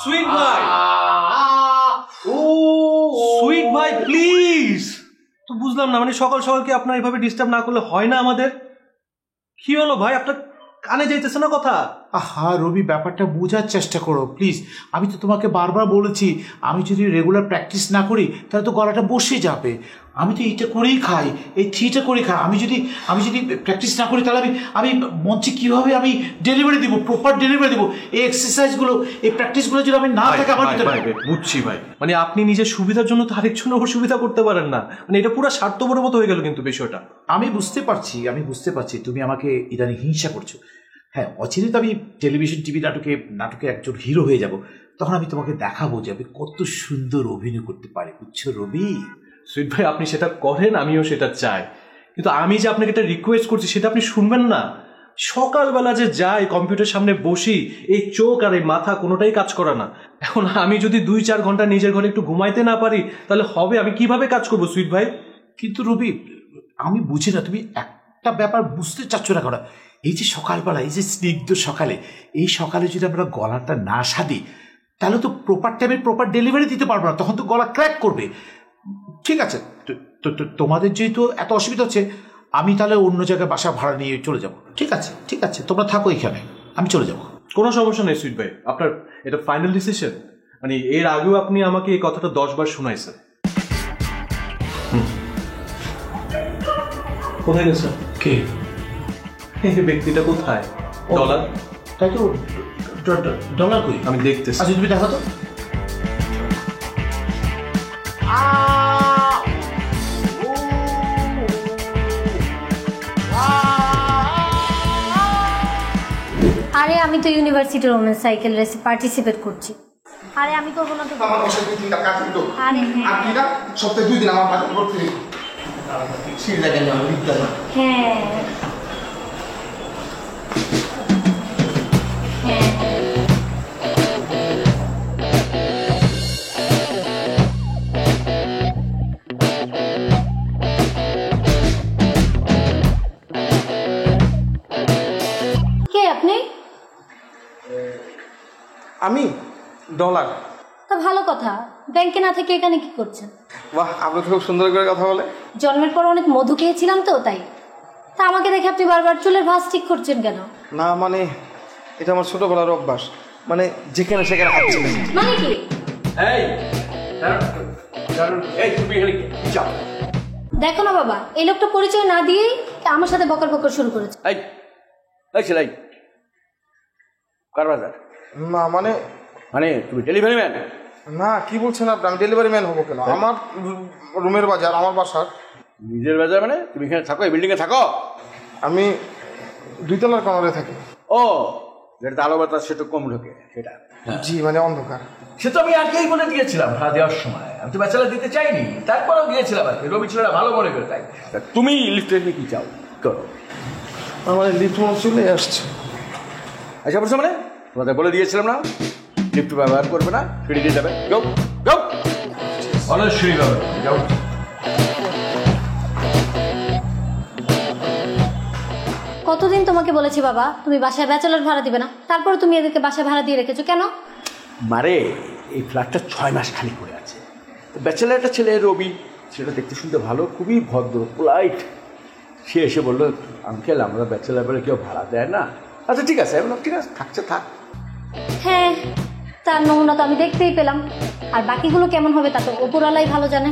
Sweet ভাই, sweet ভাই please. তো বুঝলাম না, মানে সকাল সকাল কি আপনার এভাবে ডিস্টার্ব না করলে হয় না আমাদের? কি হলো ভাই, আপনার কানে যাইতেছে না কথা? আহা রবি, ব্যাপারটা বোঝার চেষ্টা করো প্লিজ। আমি তো তোমাকে বারবার বলেছি, আমি যদি রেগুলার প্র্যাকটিস না করি তাহলে তো গলাটা বসে যাবে। আমি তো এইটা করেই খাই, এই থিয়েটা করেই খাই। আমি যদি প্র্যাকটিস না করি তাহলে আমি মঞ্চে কীভাবে আমি ডেলিভারি দিব, প্রপার ডেলিভারি দিব? এই এক্সারসাইজগুলো, এই প্র্যাকটিসগুলো যদি আমি না থাকে আমার ভিতরে। বুঝছি ভাই, মানে আপনি নিজের সুবিধার জন্য তো আরেকজনের উপর সুবিধা করতে পারেন না, মানে এটা পুরো স্বার্থপরের মতো হয়ে গেল কিন্তু বিষয়টা। আমি বুঝতে পারছি তুমি আমাকে ইদানিং হিংসা করছো। হ্যাঁ, অচিরে তো আমি টেলিভিশন টিভি নাটকে একজন হিরো হয়ে যাব, তখন আমি তোমাকে দেখাবো যে আমি কত সুন্দর অভিনয় করতে পারি, বুঝছো রবি? সুইট ভাই, আপনি সেটা করেন, আমিও সেটা চাই, কিন্তু আমি যে আপনাকে একটা রিকোয়েস্ট করছি সেটা আপনি শুনবেন না। সকালবেলা যে যাই কম্পিউটার সামনে বসি, এই চোখ আর এই মাথা কোনোটাই কাজ করে না। এখন আমি যদি 2-4 ঘন্টা নিজের ঘরে একটু ঘুমাইতে না পারি তাহলে হবে? আমি কিভাবে কাজ করবো সুইট ভাই? কিন্তু রবি, আমি বুঝি না তুমি একটা ব্যাপার বুঝতে চাচ্ছ না কেন? এই যে সকালবেলা, এই যে স্নিগ্ধ সকালে, এই সকালে যদি আমরা গলাটা না সাদি তাহলে তো প্রপার টাইমে প্রপার ডেলিভারি দিতে পারবো না, তখন তো গলা ক্র্যাক করবে। ঠিক আছে, তোমাদের যেহেতু এত অসুবিধা হচ্ছে, আমি তাহলে অন্য জায়গায় বাসা ভাড়া নিয়ে চলে যাব। ঠিক আছে, তোমরা থাকো এখানে, আমি চলে যাব। কোনো সমস্যা নেই সুইট ভাই, আপনার এটা ফাইনাল ডিসিশন। মানে এর আগেও আপনি আমাকে এই কথাটা 10 বার শোনাইছেন। কোথায় গেছে? কে? এই ব্যক্তিটা কোথায়? ডলার? তাই তো, ডলার কই? আমি দেখতেছি। আচ্ছা তুমি দেখো তো। আরে আমি তো ইউনিভার্সিটির ওমেন সাইকেল রেসে পার্টিসিপেট করছি। আরে আমি করবো না তো? আমার বসে 2-3টা কাজ দিত। আরে আর কি না, সপ্তাহে 2 দিন আমার পাশে করতে সিঁড়ি লাগাই না, লিখতে না। হ্যাঁ আমি ডলার। তা ভালো কথা, ব্যাংকে না থেকে এখানে কি করছেন? বাহ, আপনি তো খুব সুন্দর করে কথা বলে। জন্মের পর অনেক মধু খেয়েছিলাম তো তাই। তা আমাকে দেখে আপনি বারবার চুলের ভাঁজ ঠিক করছেন কেন? না মানে এটা আমার ছোটবেলার অভ্যাস, মানে যেখানে সেখানে হাঁটছি। মানে কি? দেখো না বাবা, এই লোকটা পরিচয় না দিয়েই আমার সাথে বকর বকর শুরু করেছে। না মানে মানে তুমি ডেলিভারি ম্যান? না, কি বলছেন আপনি? আমি ডেলিভারি ম্যান হবো কেন? আমার রুমের বাজার, আমার বাসার। নিজের বাজার মানে? তুমি এখানে থাকো, এই বিল্ডিংয়ে থাকো? আমি 2 তলার কর্নারে থাকি। ও, যেটা আলো বাতাস সেটা কম ঢোকে সেটা? জি, মানে অন্ধকার। সে তো আমি আগেই বলে দিয়েছিলাম ভাড়া দেওয়ার সময়, আমি তো ব্যাচেলার দিতে চাইনি, তারপরেও দিয়েছিলাম আর কি। রবি ছেলেরা ভালো মনে করে তাই। তুমি লিফটে কি চাও করো? আমার লিফট মনে চলে আসছে। আচ্ছা বলছো মানে তোমাদের বলে দিয়েছিলাম না লিফট ব্যবহার করবে না, সিঁড়ি দিয়ে যাবে। গো গো, অনেক সিঁড়ি ব্যবহার যাও। কতদিন তোমাকে বলেছি বাবা তুমি বাসায় ব্যাচেলর ভাড়া দিবে না, তারপরে তুমি এদেরকে বাসায় ভাড়া দিয়ে রেখেছো কেন? মারে, এই ফ্ল্যাটটা 6 মাস খালি করে আছে। ব্যাচেলার একটা ছেলে রবি, সেটা দেখতে শুনতে ভালো, খুবই ভদ্র পোলাইট। সে এসে বললো, আঙ্কেল আমরা ব্যাচেলার বলে কেউ ভাড়া দেয় না। আচ্ছা ঠিক আছে, ঠিক আছে থাকছে থাক। হ্যাঁ, তার নমুনা তো আমি দেখতেই পেলাম, আর বাকিগুলো কেমন হবে তা তো ওপরওয়ালাই ভালো জানে।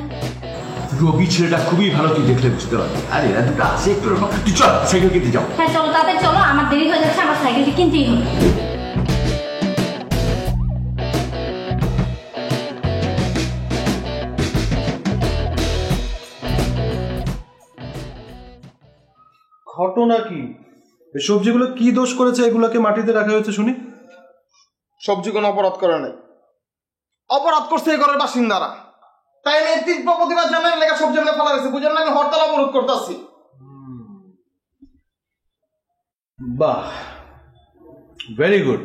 রবি ছেলেটা খুবই ভালো, তুই দেখলে বুঝতে পারবি। আর এরা দুটো আসে একটু, তুই চল সাইকেল কিনতে যাও। হ্যাঁ চলো তাড়াতাড়ি চলো, আমার দেরি হয়ে যাচ্ছে, আমার সাইকেলটি কিনতেই হবে। ঘটনা কি? এই সবজিগুলো কি দোষ করেছে এগুলোকে মাটিতে রাখা হয়েছে শুনি? সবজি কোনো অপরাধ করে নাই, অপরাধ করছে এই ঘরের বাসিন্দারা। তাই আমি এই তীব্র প্রতিবাদ জানাই লেখা সবজি আমরা ফেলা হয়েছে, বুঝেন না? আমি হরতাল অবরোধ করতেছি। বাহ, ভেরি গুড।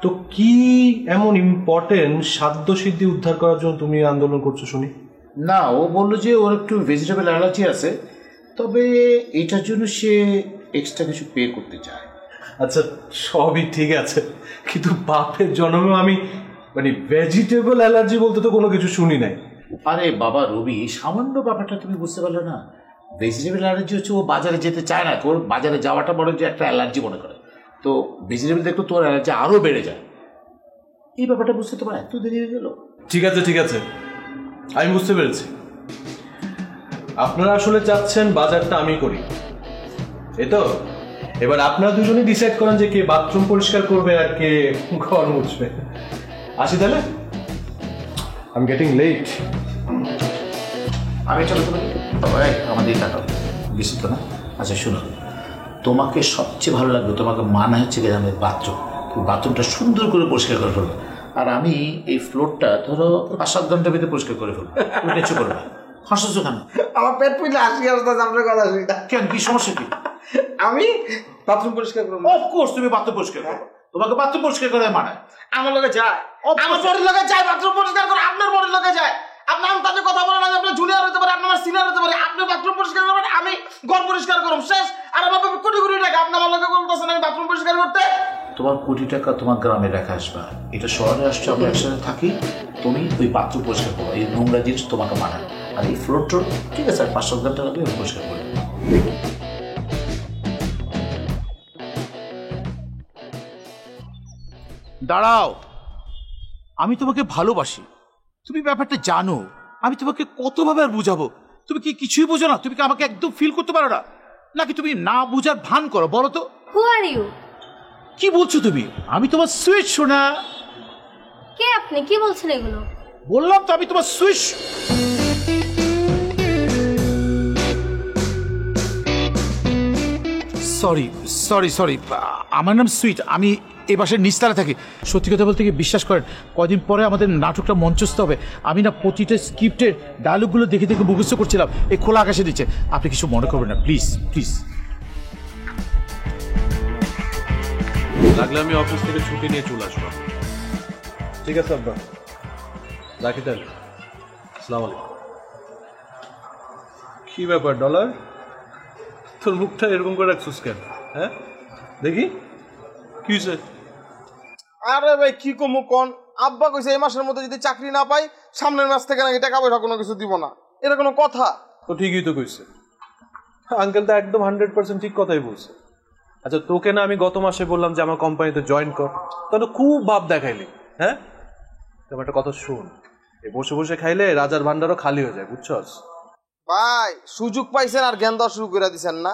তো কি এমন ইম্পর্টেন্ট সাধ্য সিদ্ধি উদ্ধার করার জন্য তুমি আন্দোলন করছো শুনি? না, ও বললো যে ওর একটু ভেজিটেবল অ্যালার্জি আছে, তবে এটার জন্য সে এক্সট্রা কিছু পে করতে চায়। আচ্ছা সবই ঠিক আছে, কিন্তু বাপের জন্মেও আমি মানে ভেজিটেবল অ্যালার্জি বলতে তো কোনো কিছু শুনি নাই। আরে বাবা রবি, সামান্য ব্যাপারটা তুমি বুঝতে পারলে না? ভেজিটেবল অ্যালার্জি হচ্ছে ও বাজারে যেতে চায় না, তোর বাজারে যাওয়াটা বড় যে একটা অ্যালার্জি মনে করে। তো ভেজিটেবল দেখলে তোর অ্যালার্জি আরও বেড়ে যায়। এই ব্যাপারটা বুঝতে তোমার এত দেরি হয়ে গেল? ঠিক আছে ঠিক আছে, আমি বুঝতে পেরেছি। আপনারা আসলে চাচ্ছেন বাজারটা আমি করি, এই তো? এবার আপনারা দুজনেই ডিসাইড করেন যে কে বাথরুম পরিষ্কার করবে আর কে ঘর মুছবে। আসি তাহলে, আই এম গেটিং লেট। আমি চলো তোমাকে আমাদের টাকা বেশি তো না। আচ্ছা শোনো, তোমাকে সবচেয়ে ভালো লাগবে, তোমাকে মানা হচ্ছে গিয়ে আমাদের বাথরুম, বাথরুমটা সুন্দর করে পরিষ্কার করে ফেলবো। আর আমি এই ফ্লোরটা ধরো 5-7 ঘন্টার ভিতরে পরিষ্কার করে ফেলবো। তুমি কিছু করবে হাসছো কেন? আমার পেট পুইলে হাসি আসতেছে আপনার কথা শুনি। কেন, কি সমস্যা কি? আমি বাথরুম পরিষ্কার করবো? অফকোর্স তুমি বাথরুম পরিষ্কার করো, তোমাকে বাথরুম পরিষ্কার করে মানায়। আমার লোকে যায়, আমার বড়ির লোকে যায় বাথরুম পরিষ্কার করে, আপনার বড়ির লোকে যায়। আপনার আমি তাদের কথা বলেন, আপনার জুনিয়র হতে পারে, আপনার সিনিয়র হতে পারে। আপনি বাথরুম পরিষ্কার করবেন, আমি ঘর পরিষ্কার করব, শেষ। আর আমার কোটি কোটি টাকা আপনি আমার লোকে বলতেছেন আমি বাথরুম পরিষ্কার করতে? তোমার কোটি টাকা তোমার গ্রামে রেখে আসবা, এটা শহরে আসছে, আমরা একসাথে থাকি। তুমি ওই বাথরুম পরিষ্কার করো, এই নোংরা জিনিস তোমাকে মানায়। আর এই ফ্লোর টোর ঠিক আছে, আর 5-7 ঘন্টা লাগবে আমি পরিষ্কার করি। দাঁড়াও, আমি তোমাকে ভালোবাসি, তুমি ব্যাপারটা জানো। আমি তোমাকে কতভাবে আর বুঝাবো? তুমি কি কিছুই বোঝো না? তুমি কি আমাকে একদম ফিল করতে পারো না? নাকি তুমি না বুঝার ভান করো? বলো তো, হু আর ইউ? কি বলছো তুমি? আমি তোমার সুইট শোনা। কে আপনি? কি বলছেন এগুলো? বললাম তো আমি তোমার সুইট। সরি সরি সরি, আমার নাম সুইট, আমি এই বাসার নিচতলা থাকি। সত্যি কথা বলতে কি, বিশ্বাস করেন, কদিন পরে আমাদের নাটকটা মঞ্চস্থ হবে। আমি না প্রতিটা স্ক্রিপ্টের ডায়লগগুলো দেখে দেখে মুখস্থ করছিলাম, এই খোলা আকাশে দিচ্ছে। আপনি কিছু মনে করবেন না, প্লিজ প্লিজ। লাগলে আমি অফিস থেকে ছুটি নিয়ে চলে আসবো। ঠিক আছে আব্বা, রাখি তাহলে। আসসালামু আলাইকুম। কি ব্যাপার ডলার, তোর মুখটা এরকম করে রাখছিস কেন? হ্যাঁ দেখি কি হয়েছে? আরে ভাই কি কমু কোন? আব্বা কইছে এই মাসের মধ্যে যদি চাকরি না পাই সামনের মাস থেকে নাকি টাকা পয়সা কোনো কিছু দিব না। এটা কোনো কথা? তো ঠিকই তো কইছে আঙ্কেল, তো একদম 100% ঠিক কথাই বলছে। আচ্ছা তোকে না আমি গত মাসে বললাম যে আমার কোম্পানিতে জয়েন কর, তাহলে খুব ভাব দেখাইলি। হ্যাঁ তোমার একটা কথা শুন, এই বসে বসে খাইলে রাজার ভান্ডারও খালি হয়ে যায়, বুঝছস? ভাই সুযোগ পাইছেন আর জ্ঞান দেওয়া শুরু করে দিচ্ছেন না।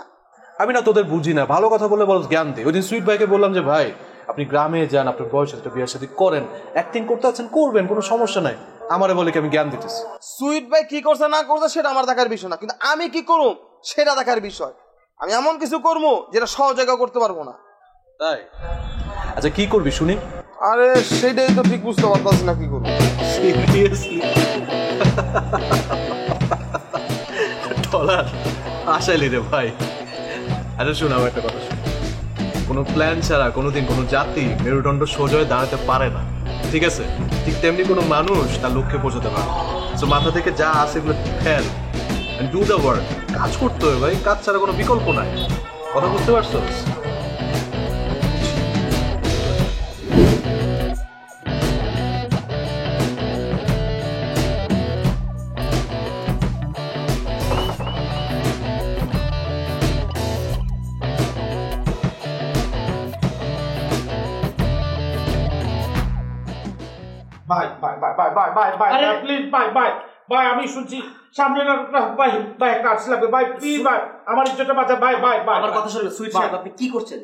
আমি না তোদের বুঝি না, ভালো কথা বলে বল জ্ঞান দে। ওই দিন সুইট ভাইকে বললাম যে ভাই আপনি গ্রামে যান, আপনার বয়স একটা বিয়ের সাথে করেন, অ্যাক্টিং করতে আছেন করবেন, কোনো সমস্যা নাই। আমারে বলে কি আমি জ্ঞান দিতেছি? সুইট ভাই কি করছে না করছে সেটা আমার দেখার বিষয় না, কিন্তু আমি কি করুম সেটা দেখার বিষয়। আমি এমন কিছু করবো যেটা সহযোগিতা করতে পারবো না। তাই? আচ্ছা কি করবি শুনি? আরে সেটাই তো ঠিক বুঝতে পারতাছি না কি করবো। সিরিয়াসলি ডলার আশাইলি রে ভাই। আচ্ছা শুন, আমার একটা কথা শুন, কোনো প্ল্যান ছাড়া কোনোদিন কোনো জাতি মেরুদণ্ড সোজা হয়ে দাঁড়াতে পারে না, ঠিক আছে? ঠিক তেমনি কোনো মানুষ তার লক্ষ্যে পৌঁছাতে পারে। সো মাথা থেকে যা আসে এগুলো ফেল, ডু দ্য ওয়ার্ক। কাজ করতে হবে ভাই, কাজ ছাড়া কোনো বিকল্প নাই। কথা বুঝতে পারছো? Bye bye bye bye bye bye bye, please bye bye ভাই আমি শুনছি সামনে ভাই ভাই একটা আর্টস লাগবে ভাই প্লিজ ভাই আমার ইজ্জতটা বাঁচা ভাই ভাই ভাই আমার কথা শুনুন সুইট সাহেব, আপনি কি করছেন?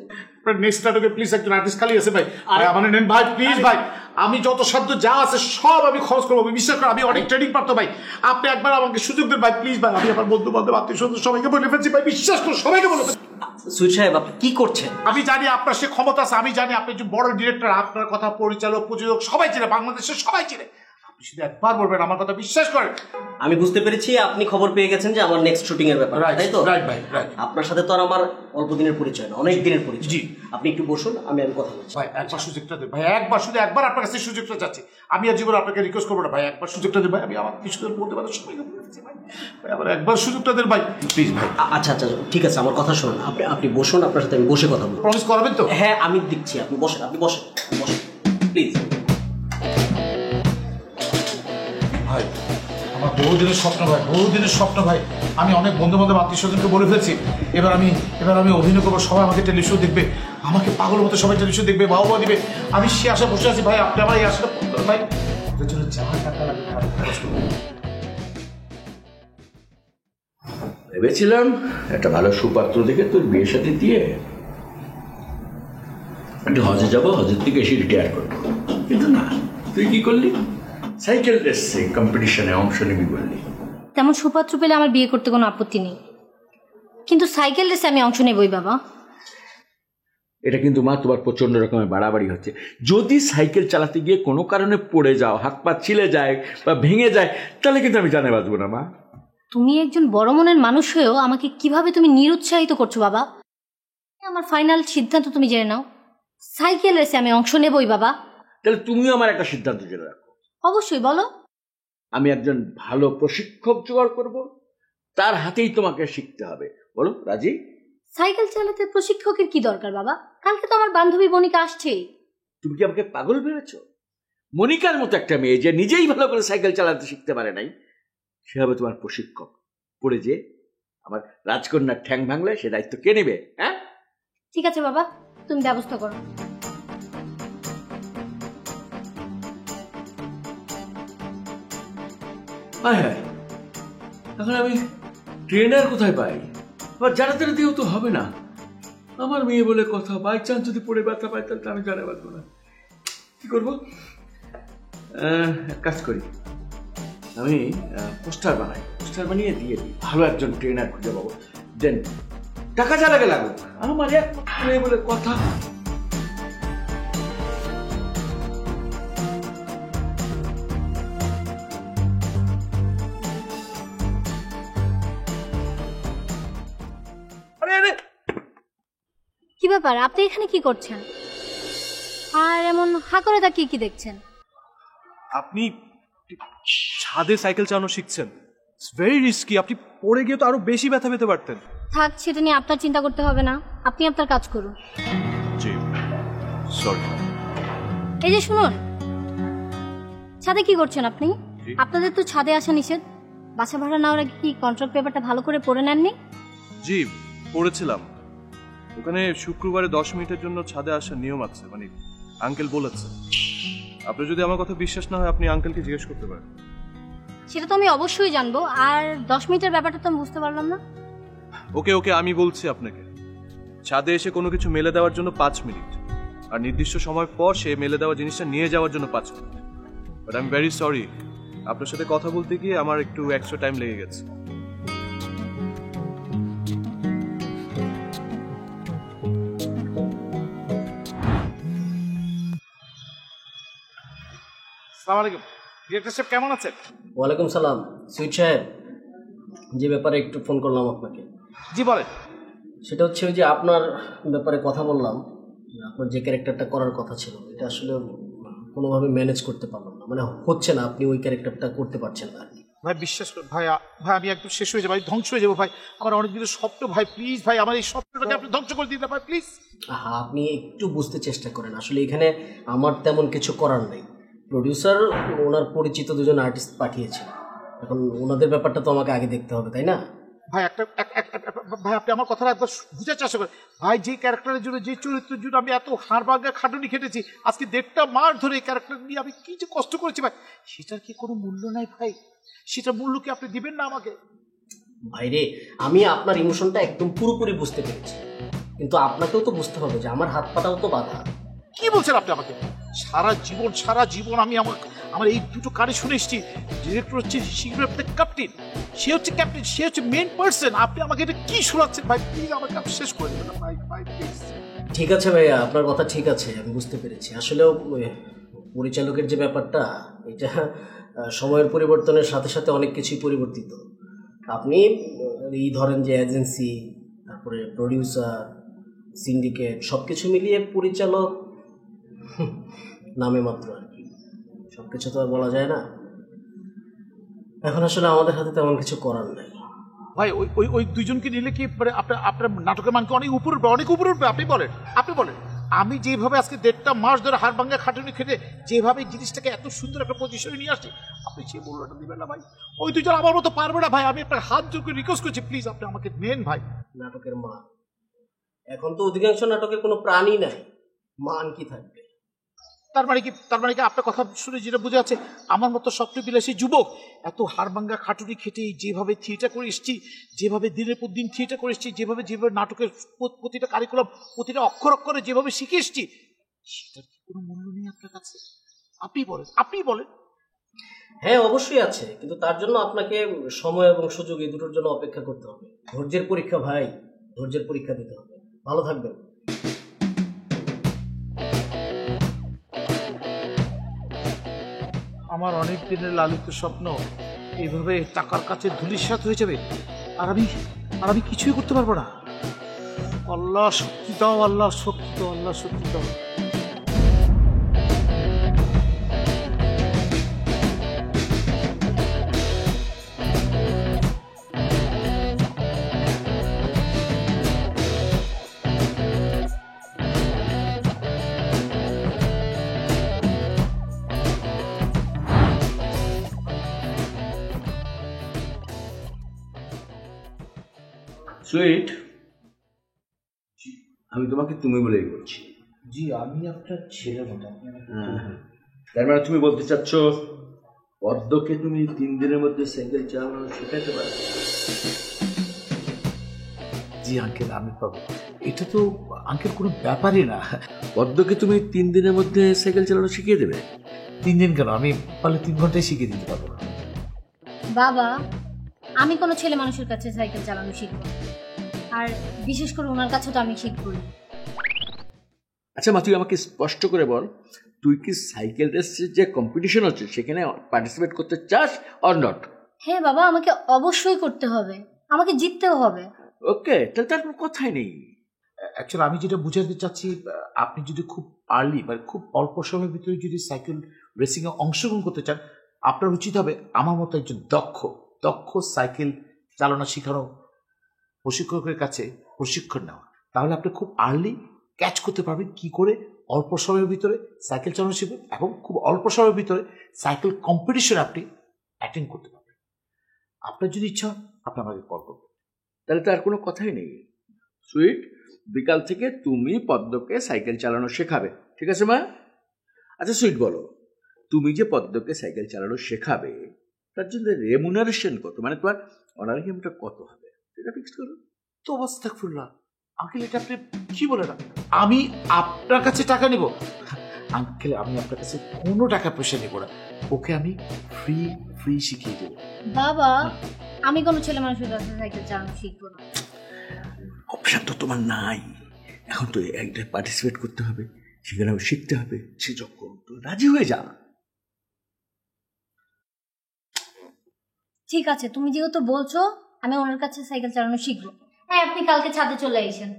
নেক্সট নাটকে প্লিজ একজন আর্টিস্ট খালি আছে ভাই ভাই আমার নেন ভাই প্লিজ ভাই আমি যত সাধ্য যা আছে সব আমি খরচ করবো বিশ্বাস করে আমি অনেক ট্রেনিং পারতো ভাই আপনি একবার আমাকে সুযোগ দেন ভাই প্লিজ ভাই আমি আমার বন্ধু বান্ধব আত্মীয় স্বজন সবাইকে বলে ফেলছি ভাই বিশ্বাস করে সবাইকে বলে ফেলছি সুইট সাহেব আপনি কি করছেন? আমি জানি আপনার সে ক্ষমতা আছে আমি জানি আপনি যে বড় ডিরেক্টর আপনার কথা পরিচালক প্রযোজক সবাই চিনে বাংলাদেশের সবাই চিনে আপনি শুধু একবার বলবেন আমার কথা বিশ্বাস করেন আমি বুঝতে পেরেছি আপনি খবর পেয়ে গেছেন যে আমার নেক্সট শুটিং এর ব্যাপার, তাই তো? রাইট ভাই রাইট আপনার সাথে তো আর আমার অল্প দিনের পরিচয় না, অনেক দিনের পরিচয়। জি। আপনি একটু বসুন, আমি কথা বলছি। ভাই একবার সুযোগটা দেন ভাই একবার শুধু একবার আপনার কাছে সুযোগটা চাচ্ছি আমি আর জীবনে আপনাকে রিকোয়েস্ট করবো না ভাই একবার সুযোগটা দেন ভাই আমি আমার কিছুদের বলতে পারি সবাইকে বলতেছি ভাই ভাই আমার একবার সুযোগটা দেন ভাই প্লিজ ভাই আচ্ছা আচ্ছা ঠিক আছে, আমার কথা শুনুন, আপনি বসুন, আপনার সাথে আমি বসে কথা বলবো। প্রমিস করবেন তো? হ্যাঁ আমি দিচ্ছি, আপনি বসেন বসেন প্লিজ। ভাই আমার বহুদিনের স্বপ্ন ভাই বহুদিনের স্বপ্ন ভাই আমি অনেক বন্ধু বান্ধব আত্মীয় স্বজনকে বলে ফেলছি এবার আমি অভিনয় করবো সবাই আমাকে টেলিশো দেখবে আমাকে পাগল মতো সবাই টেলিশো দেখবে বাবা দিবে আমি সে আশা বসে আছি ভাই আপনি আমার এই আশাটা পূরণ করেন ভাই ওদের জন্য যা টাকা লাগবে খরচ করবো ভেবেছিলাম একটা ভালো সুপাত্র দেখে তোর বিয়ের সাথে দিয়ে একটু হজে যাবো, হজের থেকে এসে রিটায়ার করবো, কিন্তু না তুই কি করলি সাইকেল রেসে কম্পিটিশনে অংশ নিবি বললি। তেমন সুপাত্র পেলে আমার বিয়ে করতে কোনো আপত্তি নেই, কিন্তু সাইকেল রেসে আমি অংশ নেবই বাবা। এটা কিন্তু মা তোমার প্রচন্ড রকমের বাড়াবাড়ি হচ্ছে। যদি সাইকেল চালাতে গিয়ে কোনো কারণে পড়ে যাও, হাত পা ছিলে যায় বা ভেঙে যায়, তাহলে কিন্তু আমি জানে বাঁচবো না মা। তুমি একজন বড় মনের মানুষ হয়েও আমাকে কিভাবে তুমি নিরুৎসাহিত করছো বাবা? আমার ফাইনাল সিদ্ধান্ত তুমি জেনে নাও, সাইকেল রেসে আমি অংশ নেবই বাবা। তাহলে তুমিও আমার একটা সিদ্ধান্ত জেনে রাখো। অবশ্যই বলো। আমি একজন ভালো প্রশিক্ষক জোগাড় করব, তার হাতেই তোমাকে শিখতে হবে। বলো রাজি? সাইকেল চালাতে প্রশিক্ষকের কি দরকার বাবা? কালকে তো আমার বান্ধবী মনিকা আসছেই। তুমি কি আমাকে পাগল ভেবেছো? মনিকার মতো একটা মেয়ে যে নিজেই ভালো করে সাইকেল চালাতে শিখতে পারে নাই, সে হবে তোমার প্রশিক্ষক। পড়ে যে আমার রাজকন্যার ঠ্যাং ভাঙলে সে দায়িত্ব কে নেবে? হ্যাঁ ঠিক আছে বাবা, তুমি ব্যবস্থা করো। হ্যাঁ, এখন আমি ট্রেনার কোথায় পাই? আবার জানাতে দিয়েও তো হবে না। আমার মেয়ে বলে কথা, বাই চান্স যদি পড়ে ব্যথা পাই তাহলে আমি জানা পারবো না। কি করবো? এক কাজ করি, আমি পোস্টার বানাই, পোস্টার বানিয়ে দিয়ে দিই, ভালো একজন ট্রেনার খুঁজে পাবো। দেন টাকা যা লাগে লাগুক, আমার এক মেয়ে বলে কথা। কি ব্যাপার, আপনি এখানে কি করছেন? আর এমন হা করে তাকিয়ে কি দেখছেন? আপনি ছাদে সাইকেল চালানো শিখছেন, ইটস ভেরি রিস্কি। আপনি পড়ে গিয়ে তো আরো বেশি ব্যথা পেতে পারতেন। থাক, সেটা নিয়ে আপনার চিন্তা করতে হবে না, আপনি আপনার কাজ করুন। জি সরি। এই যে শুনুন, ছাদে কি করছেন আপনি? আপনাদের তো ছাদে আসা নিষেধ। বাসা ভাড়া নেওয়ার আগে কি কন্ট্রাক্ট পেপারটা ভালো করে পড়ে নেননি? জি পড়েছিলাম, ওখানে শুক্রবারে 10 মিনিটের জন্য ছাদে আসার নিয়ম আছে, মানে আঙ্কেল বলেছে। আপনি যদি আমার কথা বিশ্বাস না হয় আপনি আঙ্কেলকে জিজ্ঞেস করতে পারেন। সেটা তো আমি অবশ্যই জানবো, আর 10 মিনিটের ব্যাপারটা তো আমি বুঝতে পারলাম না। ওকে ওকে আমি বলছি আপনাকে, ছাদে এসে কোনো কিছু মেলে দেওয়ার জন্য 5 মিনিট, আর নির্দিষ্ট সময় পর সে মেলে দেওয়া জিনিসটা নিয়ে যাওয়ার জন্য 5 minute. But I am very sorry, আপনার সাথে কথা বলতে গিয়ে আমার একটু এক্সট্রা টাইম লেগে গেছে। আসসালামু আলাইকুম ডিরেক্টর সাহেব, কেমন আছেন? ওয়ালাইকুম সালাম। সুইট সাহেব, যে ব্যাপারে একটু ফোন করলাম আপনাকে। জি বলেন। সেটা হচ্ছে ওই যে আপনার ব্যাপারে কথা বললাম, আপনার যে ক্যারেক্টারটা করার কথা ছিল এটা আসলে কোনোভাবে ম্যানেজ করতে পারলাম না, মানে হচ্ছে না, আপনি ওই ক্যারেক্টারটা করতে পারছেন না আর কি। ভাই বিশ্বাস করুন ভাই, ভাই আমি একদম শেষ হয়ে যাবো, আমি ধ্বংস হয়ে যাবো ভাই। আমার অনেক দিনের স্বপ্ন ভাই, প্লিজ ভাই আমার এই স্বপ্নটাকে আপনি ধ্বংস করে দিন না ভাই, প্লিজ। হ্যাঁ, আপনি একটু বুঝতে চেষ্টা করেন, আসলে এখানে আমার তেমন কিছু করার নেই। প্রডিউসার ওনার পরিচিত দুজন আর্টিস্ট পাঠিয়েছে, এখন ওনাদের ব্যাপারটা তো আমাকে আগে দেখতে হবে, তাই না? ভাই ভাই আপনি আমার কথাটা একবার বুঝার চেষ্টা করেন ভাই। যে ক্যারেক্টারের জন্য, যে চরিত্রের জন্য আমি এত হাড় ভাঙা খাটুনি খেটেছি, আজকে 1.5 মাস ধরে এই ক্যারেক্টার নিয়ে আমি কি যে কষ্ট করেছি ভাই, সেটার কি কোনো মূল্য নাই ভাই? সেটা মূল্য কি আপনি দিবেন না আমাকে? ভাইরে, আমি আপনার ইমোশনটা একদম পুরোপুরি বুঝতে পেরেছি, কিন্তু আপনাকেও তো বুঝতে হবে যে আমার হাত পাটাও তো বাঁধা। কি বলছেন আপনি আমাকে? সারা জীবন আমি আমার এই দুটো কানে শুনে এসেছি, ডিরেক্টর হচ্ছে ক্যাপ্টেন, সে হচ্ছে ক্যাপ্টেন, সে হচ্ছে মেন পার্সন। আপনি আমাকে এটা কি শোনাচ্ছেন ভাই? প্লিজ আমাকে আপনি শেষ করে দেবেন ভাই, ভাই প্লিজ। ঠিক আছে ভাইয়া, আপনার কথা ঠিক আছে, আমি বুঝতে পেরেছি। আসলেও পরিচালকের যে ব্যাপারটা, এটা সময়ের পরিবর্তনের সাথে সাথে অনেক কিছুই পরিবর্তিত। আপনি এই ধরেন যে এজেন্সি, তারপরে প্রডিউসার, সিন্ডিকেট, সব কিছু মিলিয়ে পরিচালক নামে মাত্র আর কি, সব কিছু তো আর বলা যায় না। এখন আসলে আমাদের হাতে তেমন কিছু করার নাই ভাই। ওই দুইজনকে নিলে কি আপনার নাটকের মানকে অনেক উপরে উঠবে? আপনি বলেন আমি যেভাবে আজকে 1.5 মাস ধরে হাড় ভাঙা খাটুনি খেতে যেভাবে জিনিসটাকে এত সুন্দর একটা পজিশনে নিয়ে আসছি, আপনি সেই মূল্যটা দিবেন না ভাই? ওই দুজন আমার মতো পারবে না ভাই। আমি আপনার হাত জোর করে রিকোয়েস্ট করছি, প্লিজ আপনি আমাকে নেন ভাই। নাটকের মান, এখন তো অধিকাংশ নাটকের কোনো প্রাণই নাই, মান কি থাকবে? তার মানে কি আপনার কথা শুনে যেটা বোঝা যাচ্ছে, আমার মতো স্বপ্নবিলাসী যুবক এত হাড়ভাঙ্গা খাটুনি খেটে যেভাবে থিয়েটার করে এসেছি, যেভাবে দিনের পর দিন থিয়েটার করে এসেছি, যেভাবে নাটকের প্রতিটা কারিকুলাম, প্রতিটা অক্ষরে যেভাবে শিখে এসেছি, সেটার কি কোনো মূল্য নেই আপনার কাছে? আপনি বলেন। হ্যাঁ, অবশ্যই আছে, কিন্তু তার জন্য আপনাকে সময় এবং সুযোগ এই দুটোর জন্য অপেক্ষা করতে হবে। ধৈর্যের পরীক্ষা ভাই, ধৈর্যের পরীক্ষা দিতে হবে। ভালো থাকবেন। আমার অনেক দিনের লালিত স্বপ্ন এইভাবে টাকার কাছে ধূলিসাৎ হয়ে যাবে, আর আমি কিছুই করতে পারবো না। আল্লাহ শক্তি দাও, আল্লাহ শক্তি দাও, আল্লাহ শক্তি দাও। সুইট, আমি তোমাকে তুমি বলেই বলছি। জি, আমি আপনার ছেলের মতো। তার মানে তুমি বলতে চাচ্ছ পদ্মকে তুমি 3 দিনের মধ্যে সাইকেল চালানো শেখাতে পারবে? জি আঙ্কেল, আমি পাবো, এটা তো আঙ্কেল কোনো ব্যাপারই না। পদ্মকে তুমি 3 দিনের মধ্যে সাইকেল চালানো শিখিয়ে দেবে? 3 দিন কেন, আমি পারলে 3 ঘন্টায় শিখিয়ে দিতে পারবো না। বাবা, আমি কোনো ছেলে মানুষের কাছে সাইকেল চালানো শিখবো, আর বিশেষ করে ওনার কাছে তো আমি শিখবো। আচ্ছা মা, তুই আমাকে স্পষ্ট করে বল, তুই কি সাইকেল রেসের যে কম্পিটিশন হচ্ছে সেখানে পার্টিসিপেট করতে চাস অর নট? হ্যাঁ বাবা, আমাকে অবশ্যই করতে হবে, আমাকে জিততেও হবে। ওকে, তাহলে তার কোনো কথাই নেই। অ্যাকচুয়ালি আমি যেটা বুঝাতে চাচ্ছি, আপনি যদি খুব আর্লি বা খুব অল্প সময়ের ভিতরে যদি সাইকেল রেসিংয়ে অংশগ্রহণ করতে চান, আপনার উচিত হবে আমার মতো একজন দক্ষ সাইকেল চালানো শেখানো প্রশিক্ষকের কাছে প্রশিক্ষণ নেওয়া। তাহলে আপনি খুব আর্লি ক্যাচ করতে পারবেন কি করে অল্প সময়ের ভিতরে সাইকেল চালানো শিখবেন, এবং খুব অল্প সময়ের ভিতরে সাইকেল কম্পিটিশন আপনি অ্যাটেন্ড করতে পারবেন। আপনার যদি ইচ্ছা হয় আপনি আমাকে কল করবেন। তাহলে তার কোনো কথাই নেই। সুইট, বিকাল থেকে তুমি পদ্মকে সাইকেল চালানো শেখাবে, ঠিক আছে মা? আচ্ছা সুইট, বলো, তুমি যে পদ্মকে সাইকেল চালানো শেখাবে তার জন্য রেমুনারেশন কত, মানে তোমার অনারিয়ামটা কত হবে, সেটা ফিক্স করো তো। আস্তাগফিরুল্লাহ আঙ্কেল, এটা আপনি কি বলেন? আমি আপনার কাছে টাকা নেব? আঙ্কেল, আমি আপনার কাছে কোনো টাকা পয়সা নেব না, ওকে আমি ফ্রি শিখিয়ে দেবো। বাবা, আমি কোনো ছেলে মানুষের কাছে সাইকেল চালানো শিখবো না। অপশন তো তোমার নাই, এখন তো একটা পার্টিসিপেট করতে হবে, সেখানে শিখতে হবে। সে যখন তো রাজি হয়ে যা। ঠিক আছে, তুমি যেহেতু বলছো, আমি ওনার কাছে সাইকেল চালানো শিখবো। হ্যাঁ, আপনি কালকে ছাদে চলে আইসেন।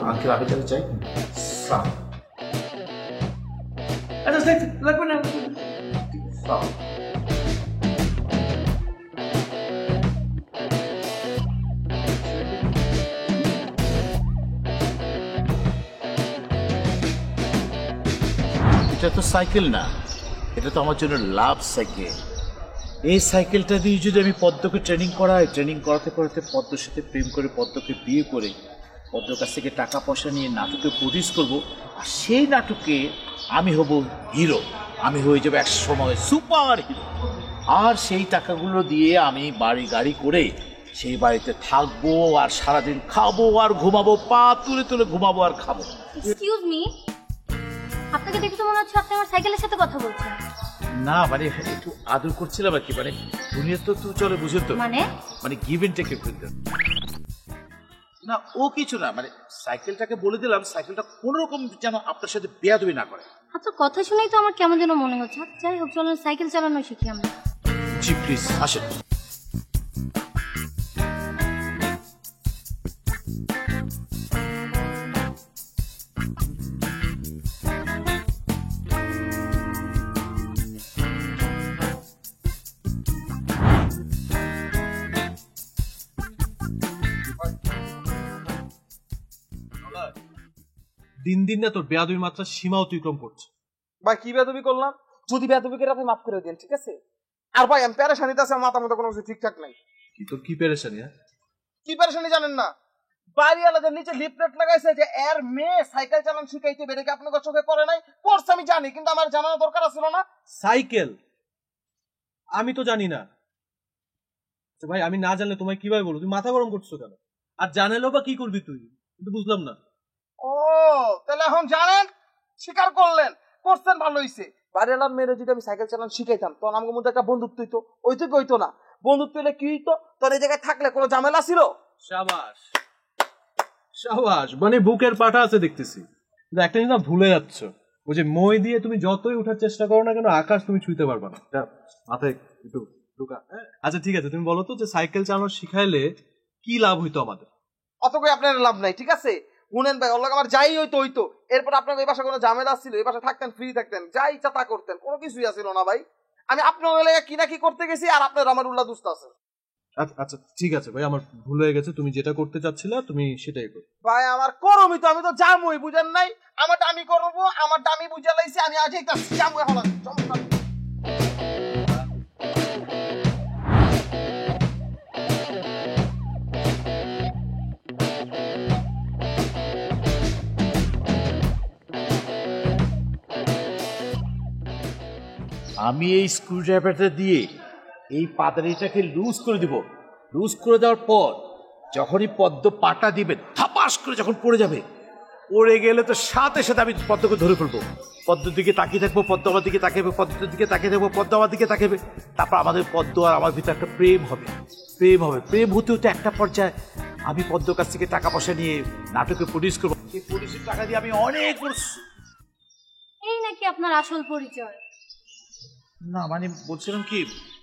আঙ্কেল, আমি তাহলে চাই। আচ্ছা লাগবে না। এটা তো সাইকেল না, এটা তো আমার জন্য লাভ সাইকেল। এই সাইকেলটা দিয়ে যদি আমি পদ্মকে ট্রেনিং করাই, ট্রেনিং করাতে করাতে পদ্মর সাথে প্রেম করে পদ্মকে বিয়ে করে পদ্মর কাছ থেকে টাকা পয়সা নিয়ে নাটকে প্রডিউস করব, আর সেই নাটকে আমি হব হিরো, আমি হয়ে যাবো এক সময় সুপার হিরো। আর সেই টাকাগুলো দিয়ে আমি বাড়ি গাড়ি করে সেই বাড়িতে থাকবো আর সারাদিন খাবো আর ঘুমাবো, পা তুলে তুলে ঘুমাবো আর খাবো। এক্সকিউজ মি, আপনাকে দেখে তো মনে হচ্ছে আপনি আমার সাইকেলের সাথে কথা বলছেন। না মানে একটু আদর করছিলাম আর কি, মানে দুনিয়া তো চলে বুঝেন তো, মানে গিভ এন্ড টেক না, ও কিছু না, মানে সাইকেলটাকে বলে দিলাম সাইকেলটা কোন রকম যেন আপনার সাথে বেয়াদবি না করে। আপনার কথা শুনেই তো আমার কেমন যেন মনে হচ্ছে। যাই হোক, চলুন সাইকেল চালানো শিখি আমরা। জি প্লিজ আসেন। দিন দিন না তোর বেয়াদবির মাত্রা সীমা অতিক্রম করছে। ভাই কি বেয়াদবি করলাম? যদি বেয়াদবি করে আপনি মাফ করে দেন, ঠিক আছে? আর ভাই আমি প্যারেশানিতে আছে, মাথা মতো কোনো কিছু ঠিকঠাক নাই। কি তোর কি পেরেশানি? কি প্যারেশানি জানেন না? বাড়িওয়ালাদের নিচে লিফলেট লাগাইছে যে এর মেয়ে সাইকেল চালানো শিখাইতে বেরে, কি আপনাদের চোখে পড়ে নাই? পড়ছে আমি জানি, কিন্তু আমার জানানো দরকার ছিল না। সাইকেল আমি তো জানি না ভাই, আমি না জানলে তোমায় কিভাবে বলবো? তুমি মাথা গরম করছো কেন? আর জানালেও বা কি করবি তুই? কিন্তু বুঝলাম না। ও তাহলে এখন জানেন, স্বীকার করলেন, করছেন, ভালো হইছে। বাড়িওয়ালার মেয়েরা যদি আমি সাইকেল চালানো শিখাইতাম তখন আমার মধ্যে একটা বন্ধুত্ব হইতো, হইতো না? বন্ধুত্ব হইলে কি হইতো? তোর এই জায়গায় থাকলে কোনো ঝামেলা ছিল? শাবাশ শাবাশ, মানে বুকের পাটা আছে দেখতেছি। কিন্তু একটা জিনিস না ভুলে যাচ্ছ, ওই যে মই দিয়ে তুমি যতই উঠার চেষ্টা করো না কেন আকাশ তুমি ছুঁতে পারবে না। মাথায় একটু ঢোকা। আচ্ছা ঠিক আছে, তুমি বলো তো যে সাইকেল চালানো শিখাইলে কি লাভ হইতো আমাদের? অত করে আপনার লাভ নাই, ঠিক আছে? শুনেন ভাই, ওর আমার যাই হইতো এরপর আপনার এই বাসা কোনো ঝামেলা ছিল, এই বাসা থাকতেন, ফ্রি থাকতেন, যা ইচ্ছা তা করতেন, কোনো কিছুই আসছিল না ভাই। আমি আপনার এলাকায় কি না কি করতে গেছি, আর আপনার আমার উল্লা দুস্ত আছে। আচ্ছা ঠিক আছে ভাই, আমার ভুল হয়ে গেছে। তুমি যেটা করতে চাচ্ছিলে তুমি সেটাই করো ভাই। আমার করবই তো, আমি তো জামুই, বুঝেন নাই? আমারটা আমি করবো, আমারটা আমি বুঝে লাইছি, আমি আজই জামু এখন। আমি এই স্ক্রু ড্রাইভারটা দিয়ে এই পাতারিটাকে লুজ করে দিব। লুজ করে দেওয়ার পর যখনই পদ্ম পাটা দিবে, থাপাস করে যখন পড়ে যাবে, পড়ে গেলে তো সাথে সাথে আমি পদ্মকে ধরে ফেলবো। পদ্মের দিকে তাকিয়ে থাকবো, পদ্ম আমার দিকে তাকাবে, পদ্মের দিকে তাকিয়ে থাকবো, পদ্ম আমার দিকে তাকাবে। তারপর আমাদের পদ্ম আর আমার ভিতরে একটা প্রেম হবে। প্রেম হতে হতে একটা পর্যায়ে আমি পদ্মর কাছ থেকে টাকা পয়সা নিয়ে নাটকে প্রডিউস করবো। সেই প্রডিউসের টাকা দিয়ে আমি অনেক। এই নাকি আপনার আসল পরিচয়? না মানে বলছিলাম কি,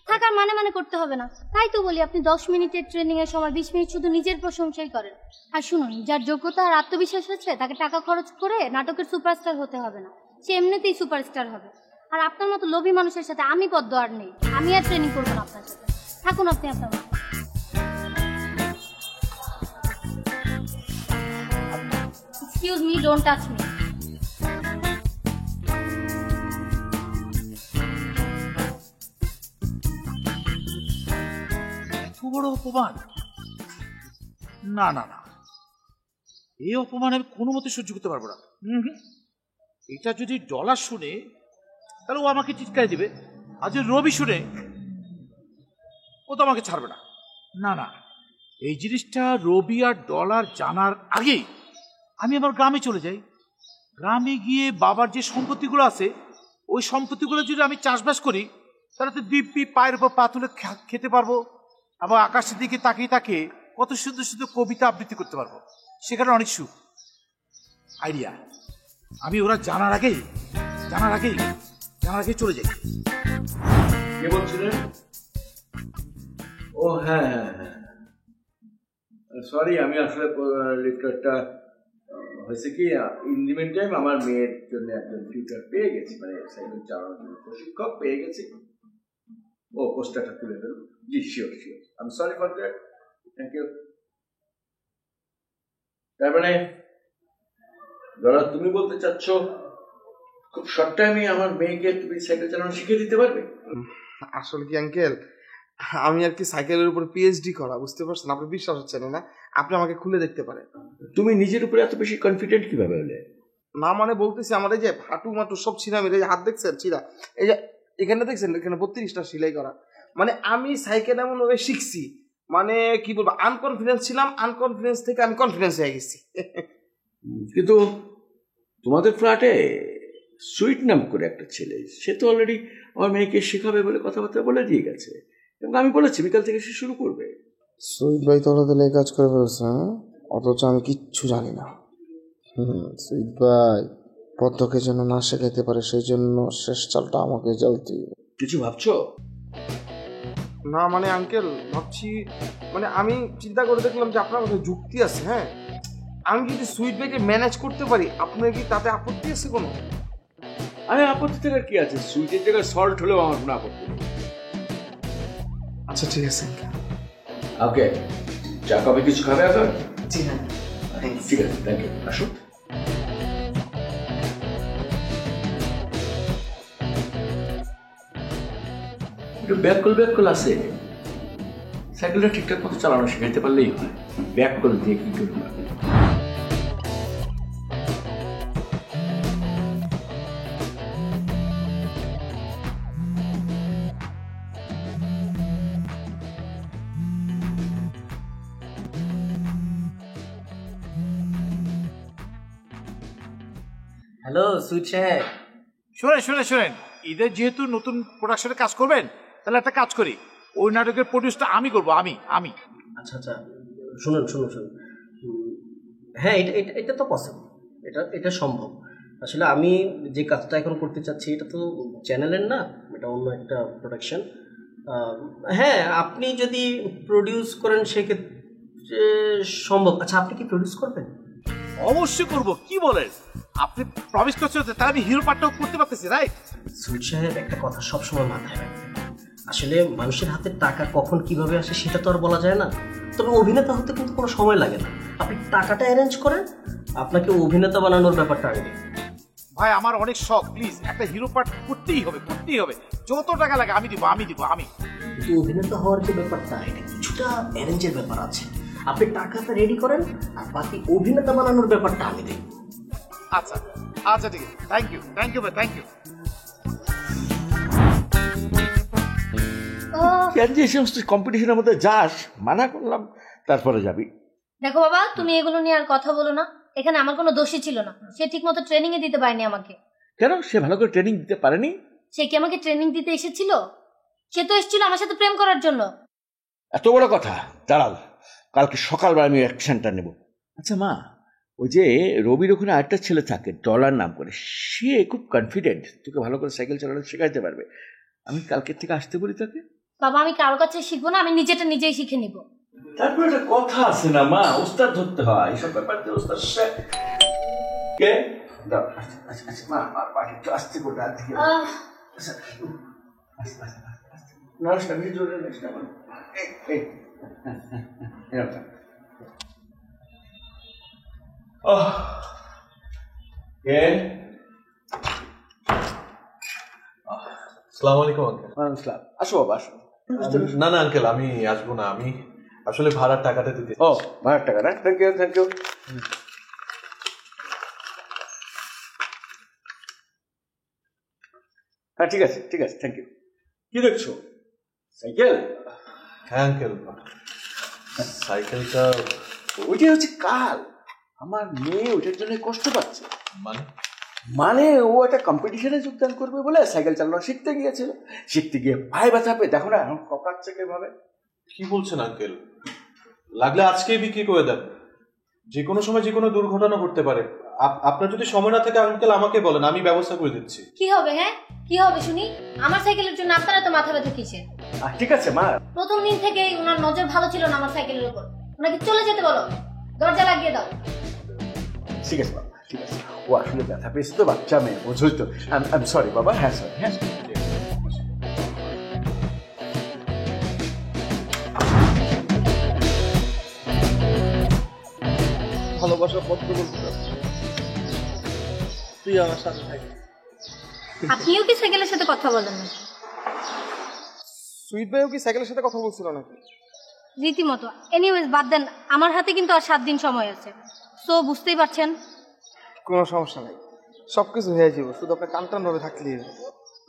থাকার মানে করতে হবে না। তাই তো বলি, আপনি 10 মিনিটের ট্রেনিং এর সময় 20 মিনিট শুধু নিজের প্রশংসাই করেন। আর শুনুন, যার যোগ্যতা আর আত্মবিশ্বাস আছে তাকে টাকা খরচ করে নাটকের সুপারস্টার হতে হবে না, সে এমনিতেই সুপারস্টার হবে। আর আপনার মতো লোভী মানুষের সাথে আমি পদ্ম আর নেই, আমি আর ট্রেনিং করবো না আপনার সাথে। থাকুন আপনি আপনার মতো। Excuse me, don't touch me. বড় অপমান! না না না, এই অপমান আমি কোনো মতে সহ্য করতে পারবো না। এটা যদি ডলার শুনে তাহলে ও আমাকে চিৎকার দিবে, আর যদি রবি শুনে ও তো আমাকে ছাড়বে না। না না, এই জিনিসটা রবি আর ডলার জানার আগেই আমি আমার গ্রামে চলে যাই। গ্রামে গিয়ে বাবার যে সম্পত্তিগুলো আছে ওই সম্পত্তিগুলো যদি আমি চাষবাস করি তাহলে তো দিব্যি পায়ের উপর পা তুলে খেতে পারবো, আবার আকাশের দিকে তাকিয়ে তাকিয়ে কত সুন্দর সুন্দর কবিতা আবৃত্তি করতে পারবো। সেখানে অনেক সুখ। আইডিয়া আমি ওরা জানার আগেই চলে যাই। কে বলছিলেন? ও হ্যাঁ, সরি, আমি আসলে লিফটারটা হয়েছে কি, ইন দি মিন টাইম আমার মেয়ের জন্য একজন টিউটার পেয়ে গেছি, মানে সাইকেল চালানোর জন্য প্রশিক্ষক পেয়ে গেছি। ও পোস্টারটা তুলে দেবো। জি sure, I am sorry for that, thank you. তার মানে দাদা, তুমি বলতে চাচ্ছ খুব শর্ট টাইমে আমার মেয়েকে তুমি সাইকেল চালানো শিখিয়ে দিতে পারবে? আসলে কি আঙ্কেল, আমি আর কি সাইকেলের উপর পিএইচডি করা, বুঝতে পারছেন? আপনার বিশ্বাস হচ্ছে না? আপনি আমাকে খুলে দেখতে পারেন। তুমি নিজের উপরে এত বেশি কনফিডেন্ট কিভাবে হলে? না মানে বলতেছি, আমার এই যে হাঁটু মাটু সব ছিঁড়া মেরে, হাত দেখছেন ছিঁড়া, এই যে এখানে দেখছেন, এখানে 32টা সেলাই করা। মানে আমি সাইকেল এমন ভাবে শিখছি, মানে কি বলবো, আনকনফিডেন্স ছিলাম, আনকনফিডেন্স থেকে আমি কনফিডেন্স হয়ে গেছি। কিন্তু তোমাদের ফ্ল্যাটে সুইট নাম করে একটা ছেলে, সে তো অলরেডি আমার মেয়েকে শেখাবে বলে কথাবার্তা বলে দিয়ে গেছে, এবং আমি বলেছি বিকাল থেকে সে শুরু করবে। সুইট ভাই তোরা তাহলে এই কাজ করে ফেলছে, অথচ আমি কিচ্ছু জানি না। সুইট ভাই পদ্মকে যেন না শেখাইতে পারে, সেই জন্য শেষ চালটা আমাকে জ্বালতে। কিছু ভাবছো? না মানে আঙ্কেল ভাবছি, মানে আমি চিন্তা করে দেখলাম যে আপনার কাছে যুক্তি আছে। হ্যাঁ, আমি যদি সুইট ভাইকে ম্যানেজ করতে পারি, আপনার কি তাতে আপত্তি আছে কোনো? আমি আপত্তি থেকে কি আছে, সুইটের জায়গায় সল্ট হলেও আমার কোনো আপত্তি নেই। আচ্ছা ঠিক আছে। ওকে, চা কফি কিছু খাবে এখন? জি হ্যাঁ, ঠিক আছে, থ্যাংক ইউ। আসুন। একটু ব্যাককল আছে, সাইকেলটা ঠিকঠাক মতো চালানো শেখাইতে পারলেই হয়। ব্যাককল দিয়ে কি করবে? হ্যালো সুইট সাহেব। শোনেন, ঈদের যেহেতু নতুন প্রোডাকশনে কাজ করবেন, তাহলে একটা কাজ করি, ওই নাটকের প্রডিউসটা আমি করবো। আমি আচ্ছা আচ্ছা, শুনুন। হ্যাঁ, এটা তো পসিবল, এটা সম্ভব। আসলে আমি যে কাজটা এখন করতে চাচ্ছি এটা তো চ্যানেলের না, এটা অন্য একটা প্রোডাকশন। হ্যাঁ, আপনি যদি প্রডিউস করেন সেক্ষেত্রে সম্ভব। আচ্ছা, আপনি কি প্রডিউস করবেন? অবশ্যই করব। কি বলেন, আপনি প্রমিস করছেন, তাহলে আমি হিরো পার্টটাও করতে পারতেছি, রাইট? সুইট সাহেব, একটা কথা সবসময় মাথায় রাখবেন, আসলে মানুষের হাতে টাকা কখন কিভাবে আসে সেটা তো আর বলা যায় না। তবে অভিনেতা হতে কিন্তু কোনো সময় লাগে না। আপনি টাকাটা অ্যারেঞ্জ করেন, আপনাকে অভিনেতা বানানোর ব্যাপারটা আমি দেখব। ভাই আমার অনেক শখ, প্লিজ একটা হিরো পার্ট করতেই হবে। যত টাকা লাগে আমি দিব। কিন্তু অভিনেতা হওয়ার যে ব্যাপারটা, এটা কিছুটা অ্যারেঞ্জের ব্যাপার আছে। আপনি টাকাটা রেডি করেন, আর বাকি অভিনেতা বানানোর ব্যাপারটা আমি দেখব। আচ্ছা ঠিক আছে, থ্যাংক ইউ ভাই। কেন যে এই সমস্ত কম্পিটিশনের মধ্যে যাস, মানা করলাম, তারপরে যাবি। দেখো বাবা, তুমি এগুলো নিয়ে আর কথা বলো না। এখানে আমার কোনো দোষই ছিল না, সে ঠিক মতো ট্রেনিং এ দিতে পারেনি আমাকে। কেন, সে ভালো করে ট্রেনিং দিতে পারেনি? সে কি আমাকে ট্রেনিং দিতে এসেছিল? সে তো এসেছিল আমার সাথে প্রেম করার জন্য। এত বড় কথা, দাঁড়াল, কালকে সকালবেলা আমি অ্যাকশনটা নেব। আচ্ছা মা, ওই যে রবির ওখানে আরেকটা ছেলে থাকে ডলার নাম করে, সে খুব কনফিডেন্ট, তোকে ভালো করে সাইকেল চালানো শেখাইতে পারবে। আমি কালকের থেকে আসতে বলি তাকে। বাবা, আমি কারো কাছে শিখবো না, আমি নিজেটা নিজেই শিখে নিব। তারপর একটা কথা আছে না মা, ওস্তাদ ধরতে হয় এইসব ব্যাপার দিয়ে। ওস্তাদ কে দাও। আচ্ছা মা, আমার পাটি একটু আসতে করে রাত থেকে নড়াস না, বেশি জোরে নড়াস না। আসসালামু আলাইকুম আঙ্কেল। আসো বাবা, আসো। না আঙ্কেল, আমি আসবো না, আমি আসলে ভাড়ার টাকাটা দিতে। ও, ভাড়ার টাকা না? Thank you. হ্যাঁ ঠিক আছে, থ্যাংক ইউ। কি দেখছো? সাইকেল? হ্যাঁ আঙ্কেল, সাইকেলটা ওইটাই হচ্ছে কাল। আমার মেয়ে ওইটার জন্য কষ্ট পাচ্ছে। মানে ও একটা কম্পিটিশনে যোগদান করবে বলে সাইকেল চালানো শিখতে গিয়ে পায়ে ব্যথা পেয়ে, দেখো না এখন কপাচ্ছে কিভাবে। কি বলছেন আঙ্কেল? লাগলে আজকেই বিক্রি করে দেন, যে কোনো সময় যে কোনো দুর্ঘটনা ঘটতে পারে। আপনার যদি সময় না থাকে আঙ্কেল আমাকে বলেন, আমি ব্যবস্থা করে দিচ্ছি। কি হবে? হ্যাঁ কি হবে শুনি? আমার সাইকেলের জন্য আপনারা তো মাথা ব্যথা কিসের? ঠিক আছে মা, প্রথম দিন থেকেই ওনার নজর ভালো ছিল না আমার সাইকেলের উপর। ওনাকে চলে যেতে বলো, দরজা লাগিয়ে দাও। ঠিক আছে বাবা, ঠিক আছে। ও আসলে ব্যথা পেয়েছে তো, বাচ্চা মেয়ে, বোঝোই তো। আই এম সরি বাবা। হ্যাঁ স্যার, হ্যাঁ। ভালোবাসা পত্র বলতে চাচ্ছি, তুই আমার সাথে থাকি। আপনিও কি সাইকেলের সাথে কথা বলেন না? সুইট ভাইও কি সাইকেলের সাথে কথা বলছিল নাকি? রীতিমতো। এনিওয়েজ বাদ দেন, আমার হাতে কিন্তু আর 7 দিন সময় আছে, সো বুঝতেই পারছেন। কোনো সমস্যা নাই, সবকিছু হয়ে যাবে, শুধু আপনার কান ভাবে থাকলেই হবে।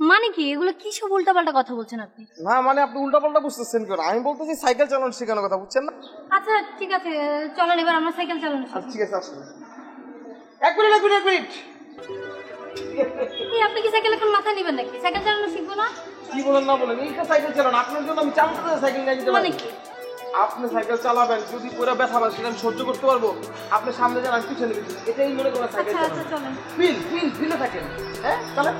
মানে কি এগুলো কি সব উল্টাপাল্টা কথা বলছেন আপনি? না মানে আপনি উল্টাপাল্টা বুঝতেছেন কেন? আমি বলতেছি সাইকেল চালানো শেখানোর কথা, বুঝছেন না? আচ্ছা ঠিক আছে, চলেন এবার আমরা সাইকেল চালানো শিখি। আচ্ছা ঠিক আছে, আসুন। এক মিনিট। এই আপনি কি সাইকেল এখন মাথায় নেবেন নাকি? সাইকেল চালানো শিখবো না? কি বলেন না বলেন, এইটা সাইকেল চালানো আপনার জন্য আমি চামড়া সাইকেল নিয়ে দিতে মানে পারি। কি? আপনি সাইকেল চালাবেন, যদি পুরো ব্যথা পান সেটা আমি সহ্য করতে পারবো। আপনি সামনে যান, আমি পিছনে গেছি, এটাই মনে করেন সাইকেল আচ্ছা চালানো। আচ্ছা চলেন। ফিলে থাকেন। হ্যাঁ চলেন।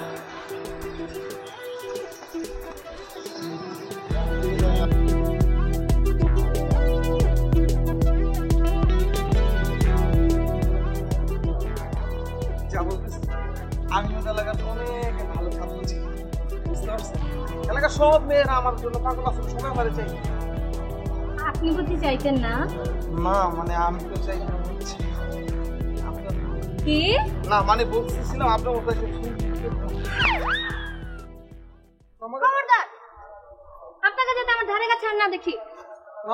যা বলতেছি, আমি ওদের এলাকার অনেক ভালো ছাত্র ছিল, বুঝতে পারছেন? এলাকার সব মেয়েরা আমার জন্য পাগল আছে, সবাই আমার চাই। আপনি বুঝতে চাইতেন না? না মানে আমি তো চাই না, কি? না মানে বলতেছিলাম আপনার মতো খবরদার, আপনাকে যাতে আমার ধারে কাছে আর না দেখি।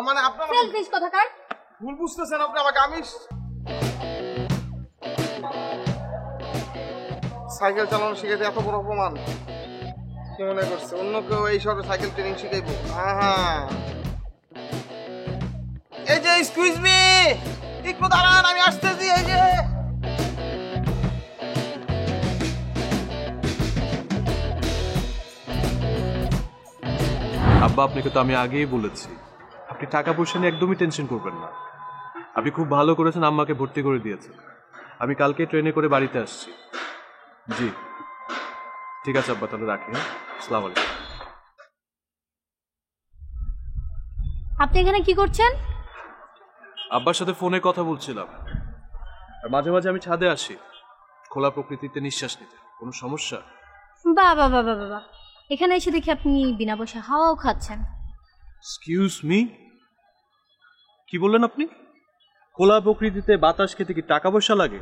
মানে আপনার সেলফিশ কথাকার। ভুল বুঝতেছেন আপনি আমাকে। আমি সাইকেল চালানো শিখেছে, এত বড় অপমান কি মনে করছে? অন্য কেউ এই শহরে সাইকেল ট্রেনিং শিখাইবো? হ্যাঁ এই যে এক্সকিউজ মি, একটু দাঁড়ান, আমি আসতেছি। এই যে আব্বা, আপনাকে তো আমি আগেই বলেছি আপনি টাকা পয়সা নিয়ে একদমই টেনশন করবেন না। আপনি খুব ভালো করেছেন, আম্মাকে ভর্তি করে দিয়েছেন। আমি কালকে ট্রেনে করে বাড়িতে আসছি। জি ঠিক আছে আব্বা, তাহলে রাখি। হ্যাঁ, আসসালামু আলাইকুম। আপনি এখানে কি করছেন? আব্বার সাথে ফোনে কথা বলছিলাম, আর মাঝে মাঝে আমি ছাদে আসি খোলা প্রকৃতিতে নিঃশ্বাস নিতে। কোনো সমস্যা? বাবা বাবা বাবা, এখানে এসে দেখি আপনি বিনা পয়সা হাওয়াও খাচ্ছেন। এক্সকিউজ মি, কি বললেন আপনি? খোলা প্রকৃতিতে বাতাস খেতে কি টাকা পয়সা লাগে?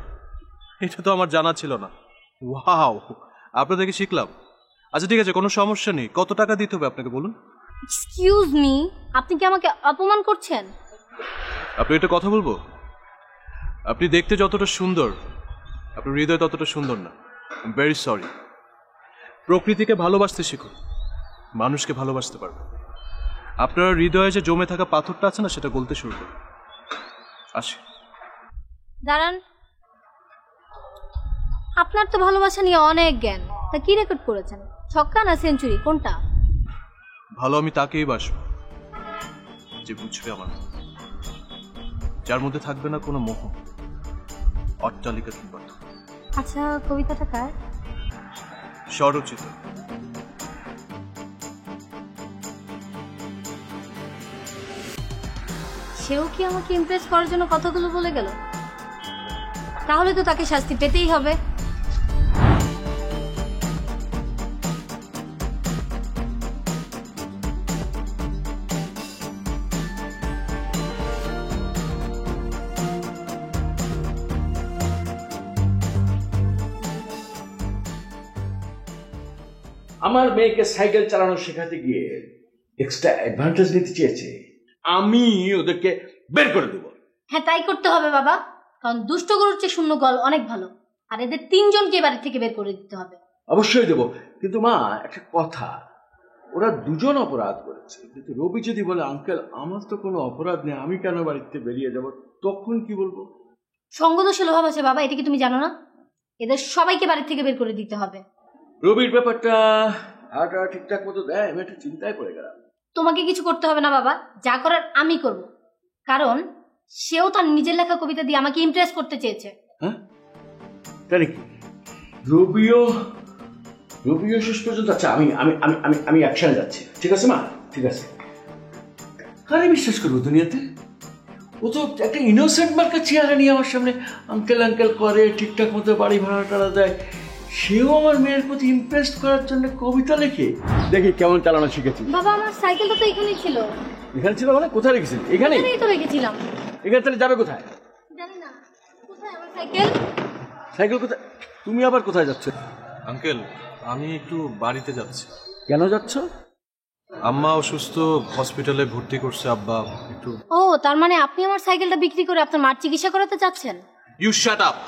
এটা তো আমার জানা ছিল না। ওয়াও, আপনাদেরকে শিখলাম। আচ্ছা ঠিক আছে, কোনো সমস্যা নেই। কত টাকা দিতে হবে আপনাকে বলুন? এক্সকিউজ মি, আপনি কি আমাকে অপমান করছেন? আপনি এটা কথা বলবো? আপনি দেখতে যতটা সুন্দর, আপনার হৃদয় ততটা সুন্দর না। Very sorry. প্রকৃতিকে ভালোবাসতে শিখুন, মানুষকে ভালোবাসতে পারবেন। আপনার হৃদয়ে যে জমে থাকা পাথরটা আছে না, সেটা গলতে শুরু করুন। আসি। দাঁড়ান, আপনার তো ভালোবাসা নিয়ে অনেক জ্ঞান, তা কি রেকর্ড করেছেন? ছক্কা না সেঞ্চুরি, কোনটা? ভালো আমি তাকেই বাসবো যে বুঝবে আমার, যার মধ্যে থাকবে না কোনো মোহ, অট্টালিকা কিংবা। আচ্ছা, কবিতাটা কার? স্বরচিত। সেও কি আমাকে ইমপ্রেস করার জন্য কথাগুলো বলে গেল? তাহলে তো তাকে শাস্তি পেতেই হবে। আমার মেয়েকে সাইকেল চালানো শেখাতে গিয়ে এক্সট্রা অ্যাডভান্টেজ নিতে চেয়েছে, আমি ওদেরকে বের করে দেবো। হ্যাঁ তাই করতে হবে বাবা, কারণ দুষ্ট গরুর চেয়ে শূন্য গল অনেক ভালো, আর এদের 3 জনকে বাড়ি থেকে বের করে দিতে হবে। অবশ্যই দেবো, কিন্তু মা একটা কথা, ওরা দুজন অপরাধ করেছে, কিন্তু রবি যদি বলে আঙ্কেল আমার তো কোনো অপরাধ নেই, আমি কেন বাড়িতে বেরিয়ে যাব, তখন কি বলবো? সঙ্গদোষে লোহাব আছে বাবা, এটা কি তুমি জানো না? এদের সবাইকে বাড়ি থেকে বের করে দিতে হবে। রবির ব্যাপারটা হাঁটা ঠিকঠাক মতো দেয়, আমি একটু চিন্তায় পড়ে গেলাম। তোমাকে কিছু করতে হবে না বাবা, যা করার আমি করব, কারণ সেও তার নিজের লেখা কবিতা দিয়ে আমাকে ইমপ্রেস করতে চেয়েছে। হ্যাঁ তাই কি? রবিও শেষ পর্যন্ত, আচ্ছা আমি আমি আমি আমি আমি অ্যাকশনে যাচ্ছি। ঠিক আছে মা, ঠিক আছে। কারে বিশ্বাস করবো দুনিয়াতে? ও তো একটা ইনোসেন্ট মার্কা চেয়ারে নিয়ে আমার সামনে আঙ্কেল আঙ্কেল করে, ঠিকঠাক মতো বাড়ি ভাড়া টাড়া দেয়, সেও আমার মেয়ের প্রতি ইমপ্রেস করার জন্য কবিতা লেখে। দেখি কেমন চালানো শিখেছি। বাবা আমার সাইকেলটা তো এখানেই ছিল। এখানে ছিল মানে? কোথায় রেখেছেন? এখানেই তো রেখেছিলাম। এখানে তাহলে যাবে কোথায়? জানি না কোথায় আমার সাইকেল। সাইকেল কোথায়? তুমি আবার কোথায় যাচ্ছ? আঙ্কেল, আমি একটু বাড়িতে যাচ্ছি। কেন যাচ্ছ? আম্মা অসুস্থ, হসপিটালে ভর্তি করছে আব্বা। একটু ও তার মানে আপনি আমার সাইকেলটা বিক্রি করে আপনার মার চিকিৎসা করাতে চাচ্ছেন? You shut up.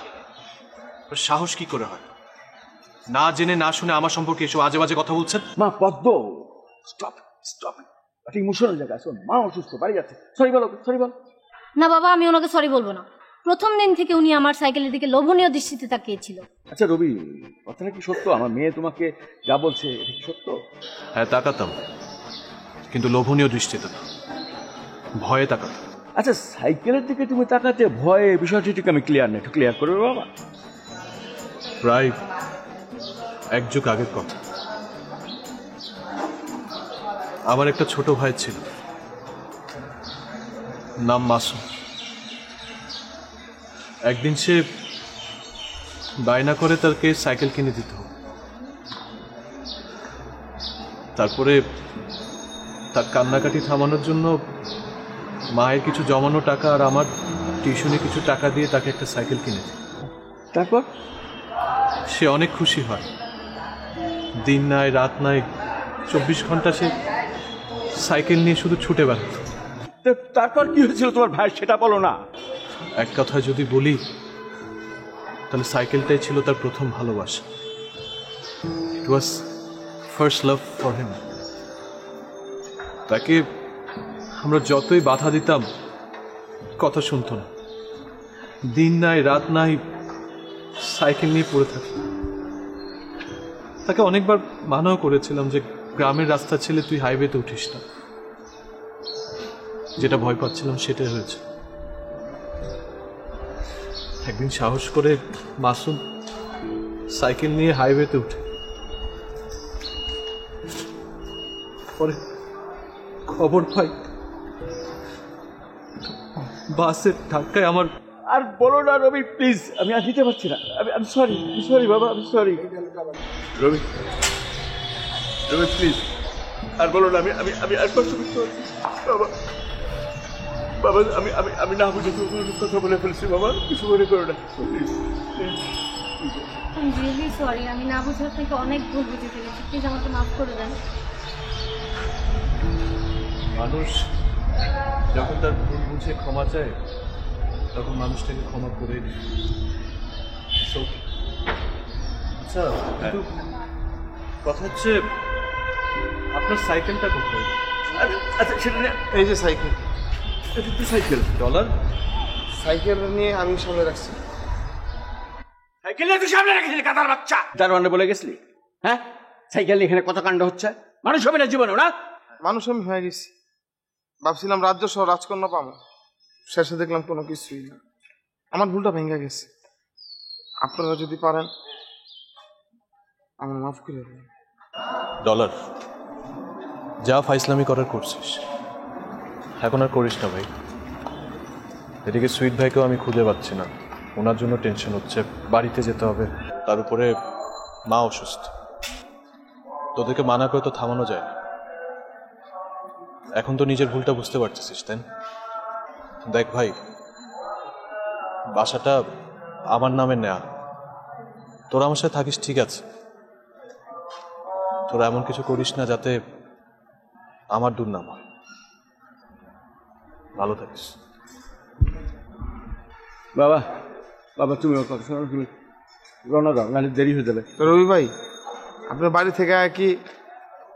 সাহস কি করে হয়? না জেনে না শুনে আমার সম্পর্কে এসব আজে বাজে কথা বলছেন। মা পদ্ম, স্টপ স্টপ, একটা ইমোশনাল জায়গা। শোন, মা অসুস্থ, বাড়ি যাচ্ছে, সরি বলো, সরি বল। না বাবা, আমি ওনাকে সরি বলবো না। প্রথম দিন থেকে উনি আমার সাইকেলের দিকে লোভনীয় দৃষ্টিতে তাকিয়েছিল। আচ্ছা রবি, কথাটা কি সত্য? আমার মেয়ে তোমাকে যা বলছে এটা কি সত্য? হ্যাঁ তাকাতাম, কিন্তু লোভনীয় দৃষ্টিতে না, ভয়ে তাকাতাম। আচ্ছা সাইকেলের দিকে তুমি তাকাতে ভয়ে, বিষয়টি ঠিক আমি ক্লিয়ার না, একটু ক্লিয়ার করবে বাবা। প্রায় এক যুগ আগের কথা। আমার একটা ছোট ভাই ছিল, নাম মাসুম। একদিন সে বায়না করে তাকে সাইকেল কিনে দিত। তারপরে তার কান্নাকাটি থামানোর জন্য মায়ের কিছু জমানো টাকা আর আমার টিউশনে কিছু টাকা দিয়ে তাকে একটা সাইকেল কিনে দিই। তারপর সে অনেক খুশি হয়। দিন নাই রাত নাই 24 ঘন্টা সে সাইকেল নিয়ে শুধু ছুটে বেড়াত। তারপর কি হয়েছিল তোমার ভাই, সেটা বলো না। এক কথায় যদি বলি তাহলে সাইকেলটাই ছিল তার প্রথম ভালোবাসা। It was first love for him. তাকে আমরা যতই বাধা দিতাম কথা শুনতো না। দিন নাই রাত নাই সাইকেল নিয়ে পড়ে থাকত। তাকে অনেকবার মানাও করেছিলাম যে গ্রামের রাস্তা ছেলে তুই হাইওয়েতে উঠিস না। যেটা ভয় পাচ্ছিলাম সেটাই হয়েছে। একদিন সাহস করে মাসুম সাইকেল নিয়ে হাইওয়েতে উঠে, পরে খবর পাই বাসের ধাক্কায় আমার। আর বলো না রবি প্লিজ, আমি আর দিতে পারছি না। আমি সরি, সরি বাবা, আমি সরি। রবি, রবি প্লিজ আর বলো না। আমি আমি আমি আর কষ্ট করতে পারছি বাবা। বাবা আমি আমি আমি না বুঝে কথা বলে ফেলছি বাবা, কিছু মনে করো না প্লিজ। রিয়েলি সরি, আমি না বুঝে আপনাকে অনেক ভুল বুঝে ফেলেছি। প্লিজ আমাকে মাফ করে দেন। মানুষ যখন তার ভুল বুঝে ক্ষমা চায় তখন মানুষটাকে ক্ষমা করে দিই। আচ্ছা, কিন্তু কথা হচ্ছে আপনার সাইকেলটা কোথায়? আচ্ছা সেটা নিয়ে, এই যে সাইকেল, এটা তো সাইকেল। ডলার সাইকেল নিয়ে আমি সামনে রাখছি। সাইকেল নিয়ে তুই সামনে রাখিস কাতার বাচ্চা। দারোয়ানে বলে গেছিলি হ্যাঁ সাইকেল নিয়ে এখানে কত কাণ্ড হচ্ছে? মানুষ হবে না জীবনে না? মানুষ আমি হয়ে গেছি। ভাবছিলাম রাজ্য সহ রাজকন্যা পাবো, শেষে দেখলাম কোনো কিছুই না। আমার ভুলটা ভেঙে গেছে। আপনারা যদি পারেন আমার মাফ করে দেবেন। ডলার যা ফাইসলামি করার করছিস এখন আর করিস না ভাই। এদিকে সুইট ভাইকেও আমি খুঁজে পাচ্ছি না, ওনার জন্য টেনশন হচ্ছে, বাড়িতে যেতে হবে। তার উপরে মা অসুস্থ। তোদেরকে মানা করে তো থামানো যায় না। এখন তো নিজের ভুলটা বুঝতে পারছিস তাই না? দেখ ভাই, বাসাটা আমার নামে নেয়া। তোরা আমার সাথে থাকিস ঠিক আছে, তোরা এমন কিছু করিস না যাতে আমার দুর্নাম হয়। ভালো থাকিস বাবা। বাবা তুমি ওর কথা শোনো, তুমি রওনা দাও, নাহলে দেরি হয়ে যাবে। তো রবি ভাই, আপনার বাড়ি থেকে কি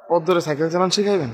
পথ ধরে সাইকেল চালান শিখাইবেন?